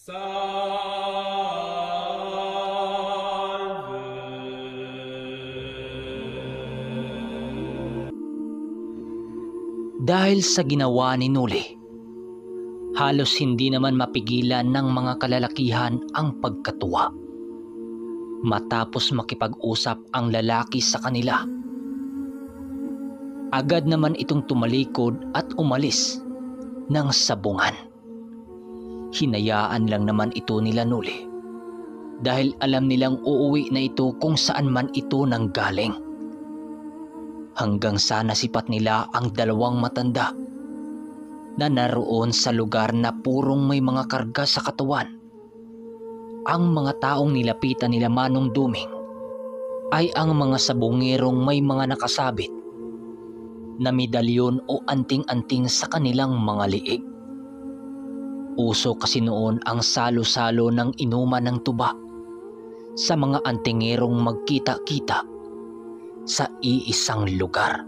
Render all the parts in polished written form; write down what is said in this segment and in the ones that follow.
Dahil sa ginawa ni Nuli, halos hindi naman mapigilan ng mga kalalakihan ang pagkatuwa. Matapos makipag-usap ang lalaki sa kanila, agad naman itong tumalikod at umalis ng sabungan. Hinayaan lang naman ito nila Nuli dahil alam nilang uuwi na ito kung saan man ito nanggaling. Hanggang sa nasipat nila ang dalawang matanda na naroon sa lugar na purong may mga karga sa katawan. Ang mga taong nilapitan nila Manong Duming ay ang mga sabungerong may mga nakasabit na medalyon o anting-anting sa kanilang mga liig. Uso kasi noon ang salo-salo ng inuman ng tuba sa mga antingerong magkita-kita sa iisang lugar.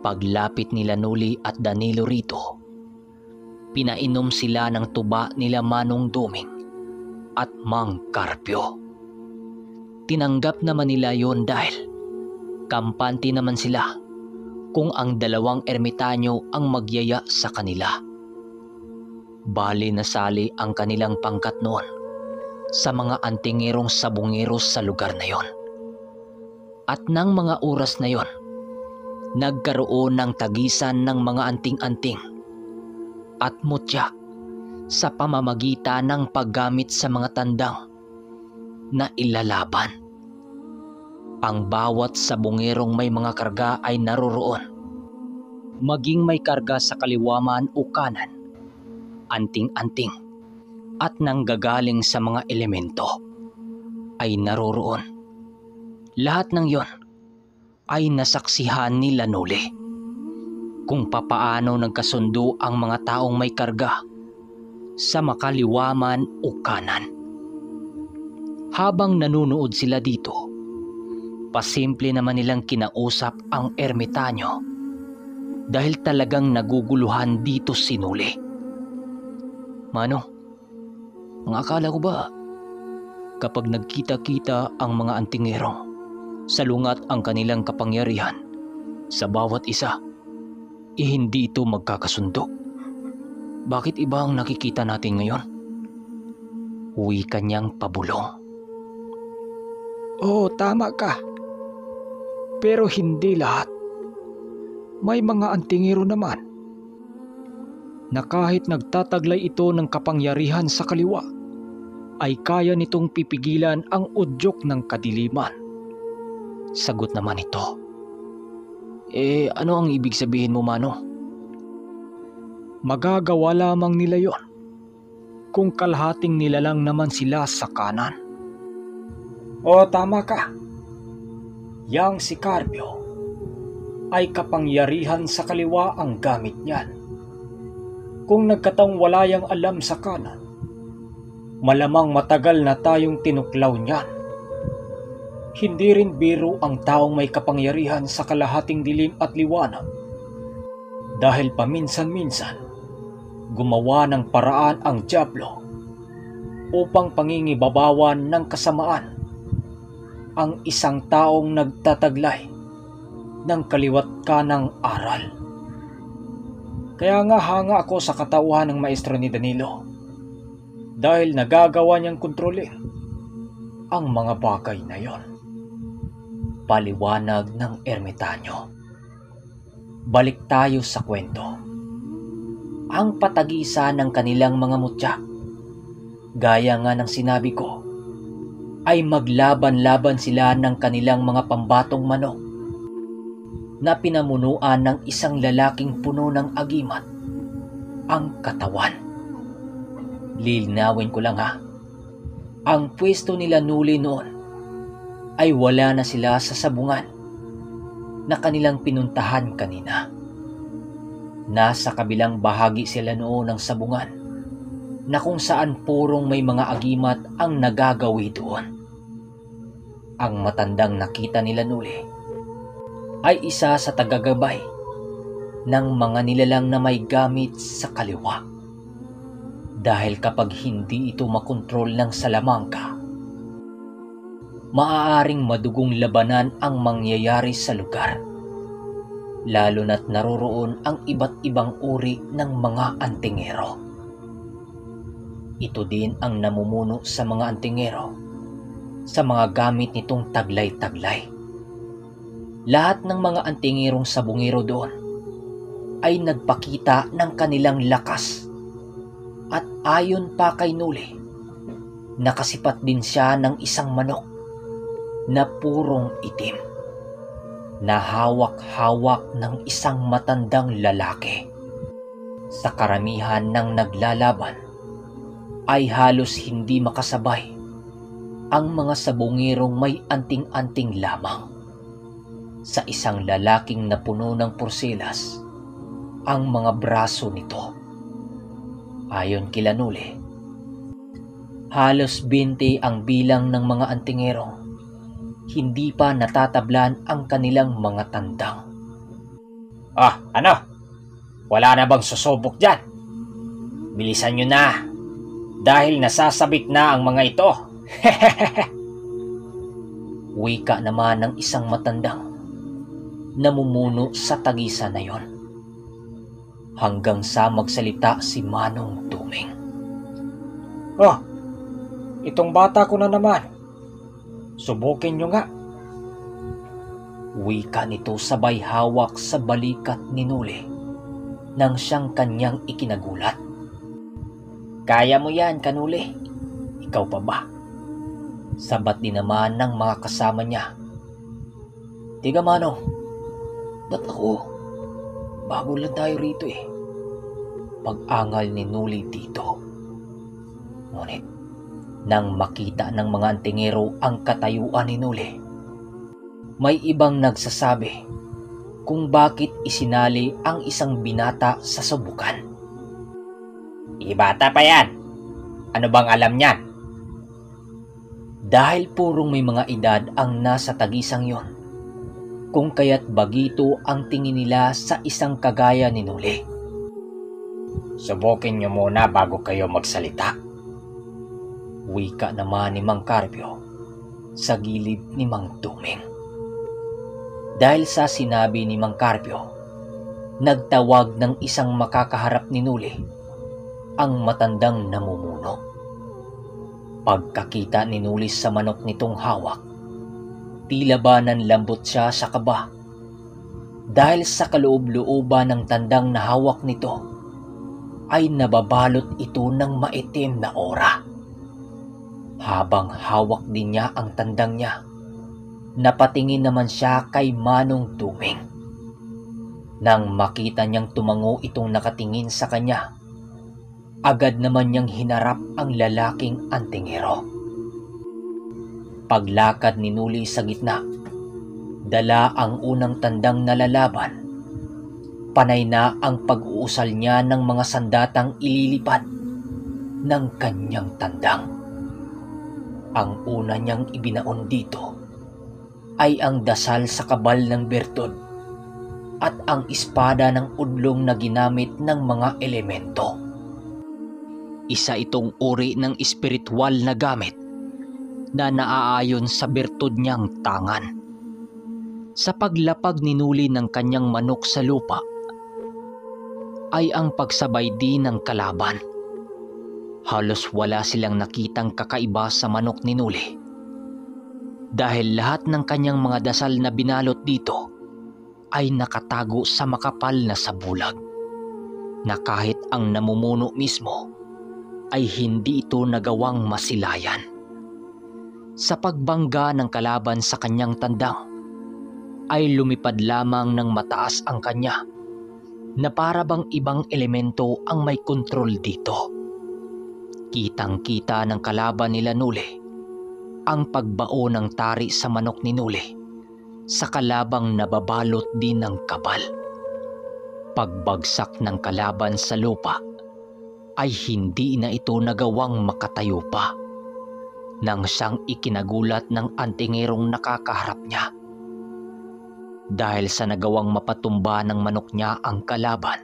Paglapit nila Nuli at Danilo rito, pinainom sila ng tuba nila Manong Duming at Mang Carpio. Tinanggap naman nila yon dahil kampante naman sila kung ang dalawang ermitanyo ang magyaya sa kanila. Bali nasali ang kanilang pangkat noon sa mga antingerong sabungeros sa lugar na yon. At nang mga oras na yon, nagkaroon ng tagisan ng mga anting-anting at mutya sa pamamagitan ng paggamit sa mga tandang na ilalaban. Ang bawat sabungerong may mga karga ay naroroon, maging may karga sa kaliwa man o kanan, anting-anting at nanggagaling sa mga elemento ay naroroon. Lahat ng yon ay nasaksihan ni Nuli kung papaano nagkasundo ang mga taong may karga sa makaliwa man o kanan. Habang nanunood sila dito, pasimple naman nilang kinausap ang ermitanyo dahil talagang naguguluhan dito si Nuli. Mano, ang akala ko ba kapag nagkita-kita ang mga antingerong, salungat ang kanilang kapangyarihan sa bawat isa, hindi ito magkakasundo? Bakit iba ang nakikita natin ngayon? Uwi kanyang pabulong. Oo, tama ka. Pero hindi lahat. May mga antingero naman na kahit nagtataglay ito ng kapangyarihan sa kaliwa, ay kaya nitong pipigilan ang udyok ng kadiliman. Sagot naman ito. Ano ang ibig sabihin mo, Mano? Magagawa lamang nila yon kung kalahating nila lang naman sila sa kanan. O tama ka. Yang si Carpio ay kapangyarihan sa kaliwa ang gamit niyan. Kung nagkataong wala yang alam sa kanan, malamang matagal na tayong tinuklaw niyan. Hindi rin biro ang taong may kapangyarihan sa kalahating dilim at liwanag, dahil paminsan-minsan gumawa ng paraan ang dyablo upang pangingibabawan ng kasamaan ang isang taong nagtataglay ng kaliwat kanang aral. Kaya nga hanga ako sa katauhan ng maestro ni Danilo dahil nagagawa niyang kontrolin ang mga bagay na yon. Paliwanag ng ermitanyo. Balik tayo sa kwento. Ang patagisan ng kanilang mga mutya, gaya nga ng sinabi ko, ay maglaban-laban sila ng kanilang mga pambatong manok na pinamunuan ng isang lalaking puno ng agimat ang katawan. Lilinawin ko lang ha, ang pwesto nila Nuli noon ay wala na sila sa sabungan na kanilang pinuntahan kanina. Nasa kabilang bahagi sila noon ng sabungan na kung saan purong may mga agimat ang nagagawi doon. Ang matandang nakita nila Nuli ay isa sa tagagabay ng mga nilalang na may gamit sa kaliwa. Dahil kapag hindi ito makontrol ng salamangka, maaaring madugong labanan ang mangyayari sa lugar, lalo na't naroroon ang iba't ibang uri ng mga antingero. Ito din ang namumuno sa mga antingero sa mga gamit nitong taglay-taglay. Lahat ng mga antingerong sabungero doon ay nagpakita ng kanilang lakas, at ayon pa kay Nuli, nakasipat din siya ng isang manok na purong itim, na hawak-hawak ng isang matandang lalaki. Sa karamihan ng naglalaban ay halos hindi makasabay ang mga sabungerong may anting-anting lamang. Sa isang lalaking na puno ng porselas ang mga braso nito. Ayon kila Nuli, halos 20 ang bilang ng mga antingerong hindi pa natatablan ang kanilang mga tandang. Ano? Wala na bang susubok dyan? Bilisan nyo na, dahil nasasabik na ang mga ito. Wika naman ng isang matandang namumuno sa tagisan na yon, hanggang sa magsalita si Manong Tuming. Itong bata ko na naman. Subukin nyo nga. Wika nito sabay hawak sa balikat ni Nuli nang siyang kanyang ikinagulat. Kaya mo yan, Kanuli. Ikaw pa ba? Sabat din naman ng mga kasama niya. Tiga Manong, ba't ako? Bago lang tayo rito eh. Pag-angal ni Nuli dito. Ngunit nang makita ng mga antingero ang katayuan ni Nuli, may ibang nagsasabi kung bakit isinali ang isang binata sa subukan. Bata pa yan. Ano bang alam niyan? Dahil purong may mga edad ang nasa tagisang yon, kung kaya't bagito ang tingin nila sa isang kagaya ni Nuli. Subukin niyo muna bago kayo magsalita. Wika naman ni Mang Carpio sa gilid ni Mang Tuming. Dahil sa sinabi ni Mang Carpio, nagtawag ng isang makakaharap ni Nuli ang matandang namumuno. Pagkakita ni Nuli sa manok nitong hawak, tila ba nanlambot siya sa kaba, dahil sa kaloob-looban ng tandang na hawak nito ay nababalot ito ng maitim na aura. Habang hawak din niya ang tandang niya, napatingin naman siya kay Manong Tuming. Nang makita niyang tumango itong nakatingin sa kanya, agad naman niyang hinarap ang lalaking antingero. Paglakad ni Nuli sa gitna, dala ang unang tandang nalalaban. Panay na ang pag-uusal niya ng mga sandatang ililipad ng kanyang tandang. Ang una niyang ibinaon dito ay ang dasal sa kabal ng bertod at ang espada ng udlong na ginamit ng mga elemento. Isa itong uri ng espiritual na gamit na naaayon sa bertod niyang tangan. Sa paglapag ni Nuli ng kanyang manok sa lupa ay ang pagsabay din ng kalaban. Halos wala silang nakitang kakaiba sa manok ni Nuli, dahil lahat ng kanyang mga dasal na binalot dito ay nakatago sa makapal na sabulag, na kahit ang namumuno mismo ay hindi ito nagawang masilayan. Sa pagbangga ng kalaban sa kanyang tandang, ay lumipad lamang ng mataas ang kanya, na para bang ibang elemento ang may kontrol dito. Kitang-kita ng kalaban nila Nuli ang pagbao ng tari sa manok ni Nuli sa kalabang nababalot din ng kabal. Pagbagsak ng kalaban sa lupa ay hindi na ito nagawang makatayo pa, nang siyang ikinagulat ng antingerong nakakaharap niya. Dahil sa nagawang mapatumba ng manok niya ang kalaban,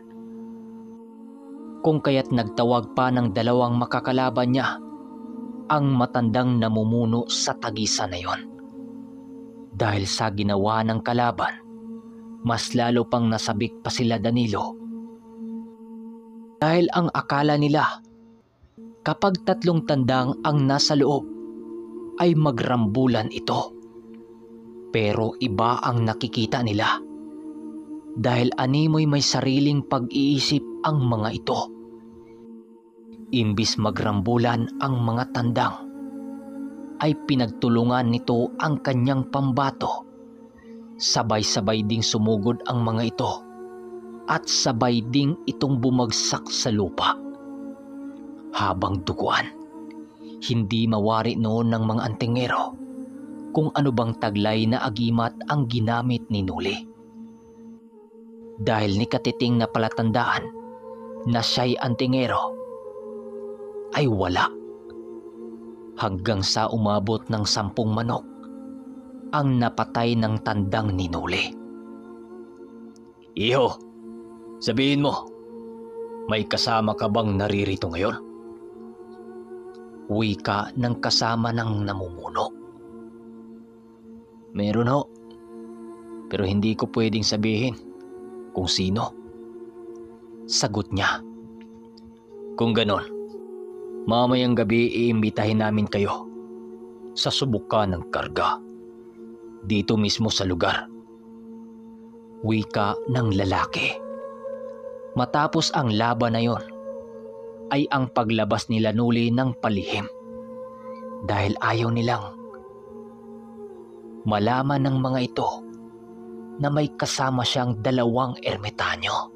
kung kaya't nagtawag pa ng dalawang makakalaban niya ang matandang namumuno sa tagisan na yon. Dahil sa ginawa ng kalaban, mas lalo pang nasabik pa sila Danilo. Dahil ang akala nila, kapag tatlong tandang ang nasa loob, ay magrambulan ito. Pero iba ang nakikita nila. Dahil animoy may sariling pag-iisip ang mga ito. Imbis magrambulan ang mga tandang, ay pinagtulungan nito ang kanyang pambato. Sabay-sabay ding sumugod ang mga ito at sabay ding itong bumagsak sa lupa. Habang duguan, hindi mawari noon ng mga antingero kung ano bang taglay na agimat ang ginamit ni Nuli. Dahil ni Katiting na palatandaan na siya'y antingero, ay wala. Hanggang sa umabot ng 10 manok ang napatay ng tandang ni Nuli. Iho, sabihin mo, may kasama ka bang naririto ngayon? Wika ng kasama ng namumuno. Meron ho, pero hindi ko pwedeng sabihin kung sino. Sagot niya. Kung ganon, mamayang gabi iimbitahin namin kayo sa subukan ng karga dito mismo sa lugar. Wika ng lalaki. Matapos ang laban na yon, ay ang paglabas nila Nuli ng palihim dahil ayaw nilang malaman ng mga ito na may kasama siyang 2 ermitanyo.